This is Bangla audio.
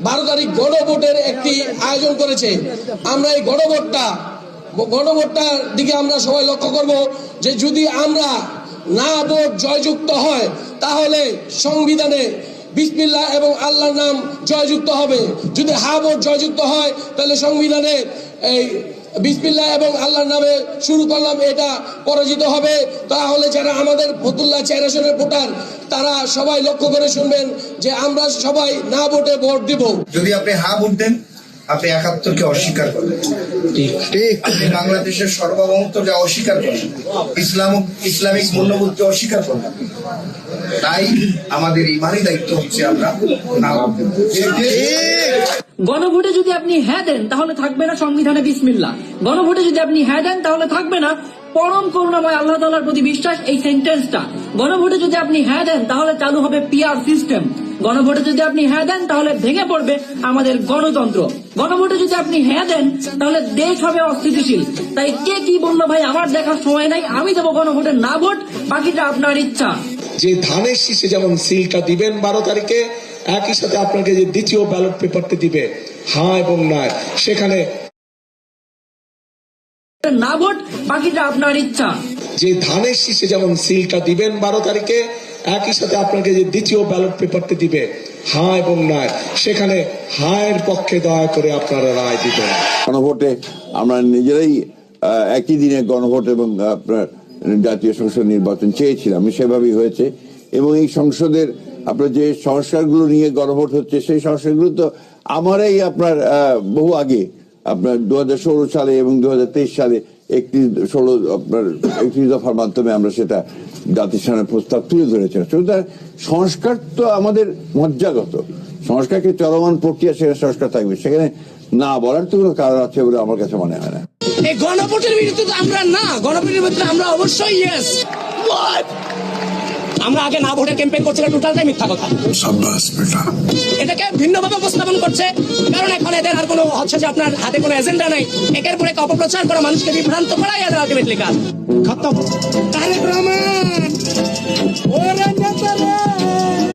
12 তারিখ গণভোটের একটি আয়োজন করেছে। আমরা এই গণভোটটার দিকে আমরা সবাই লক্ষ্য করব যে যদি আমরা না ভোট জয়যুক্ত হয় তাহলে সংবিধানে বিসমিল্লাহ এবং আল্লাহর নাম জয়যুক্ত হবে। যদি হা ভোট জয়যুক্ত হয় তাহলে সংবিধানে এই বিসমিল্লাহ এবং আল্লাহর নামে শুরু করলাম এটা পরাজিত হবে। তাহলে যারা আমাদের ফতুল্লাহ 4 আসনের ভোটার তারা সবাই লক্ষ্য করে শুনবেন যে আমরা সবাই না ভোটে ভোট দিব। যদি আপনি হা ভোট দেন আপনি 71-কে অস্বীকার করলেন, ঠিক আপনি বাংলাদেশের সার্বভৌমত্বকে অস্বীকার করলেন, ইসলামিক মূল্যবোধকে অস্বীকার করলেন। তাই আমাদের ইমানি দায়িত্ব হচ্ছে আমরা না ভোট দেব। গণভোটে যদি আপনি হ্যাঁ দেন তাহলে থাকবে না সংবিধানে বিসমিল্লাহ। গণভোটে যদি আপনি হ্যাঁ দেন তাহলে থাকবে না পরম করুণাময় আল্লাহ তাআলার প্রতি বিশ্বাস, এই সেন্টেন্সটা। গণভোটে যদি আপনি হ্যাঁ দেন তাহলে চালু হবে পিআর সিস্টেম। গণভোটে যদি আপনি হ্যাঁ দেন তাহলে ভেঙে পড়বে আমাদের গণতন্ত্র। গণভোটে যদি আপনি হ্যাঁ দেন তাহলে দেশ হবে অস্থিতিশীল। তাই কে কি বললো ভাই আমার দেখার সময় নাই, আমি দেবো গণভোটে না ভোট, বাকিটা আপনার ইচ্ছা। যে ধানের শীষে যেমন সিলটা দিবেন 12 তারিখে, একই সাথে আপনাকে যে দ্বিতীয় ব্যালট পেপারটি দিবে হ্যাঁ এবং না, সেখানে না ভোট, বাকিটা আপনার ইচ্ছা। যে ধানের শীষে যেমন সিলটা দিবেন 12 তারিখে, একই সাথে আপনাকে যে দ্বিতীয় ব্যালট পেপারটি দিবে হ্যাঁ এবং না, সেখানে হায়ের পক্ষে দয়া করে আপনারা রায় দিবেন। গণভোটে আমরা নিজেরাই একই দিনে গণভোট এবং আপনার জাতীয় সংসদ নির্বাচন চেয়েছিলাম, সেভাবেই হয়েছে। এবং এই সংসদের আপনার যে সংস্কারগুলো নিয়ে গণভোট হচ্ছে সেই সংস্কারগুলো তো আমারই আপনার বহু আগে আপনার 2016 সালে এবং 2023 সালে 31 দফার মাধ্যমে আমরা সেটা জাতির সামনে প্রস্তাব তুলে ধরেছিলাম। সুতরাং সংস্কার তো আমাদের মজ্জাগত, সংস্কারকে চলমান প্রক্রিয়া, সেখানে সংস্কার থাকবে, সেখানে না বলার তো কোনো কারণ আছে বলে আমার কাছে মনে হয় না। এই গণভোটের বিরুদ্ধে তো আমরা না, গণভোটের বিরুদ্ধে আমরা অবশ্যই ইয়েস। আমরা আগে না ভোটের ক্যাম্পেইন করছিলাম, টোটালটাই মিথ্যা কথা। এটাকে ভিন্নভাবে উপস্থাপন করছে, কারণ এখন এদের আর কোনো হচ্ছে যে আপনার হাতে কোনো এজেন্ডা নাই। একের পর এক অপপ্রচার করা, মানুষকে বিভ্রান্ত করাই এদের আলটিমেটলি কাজ। খতম। তারেক রহমান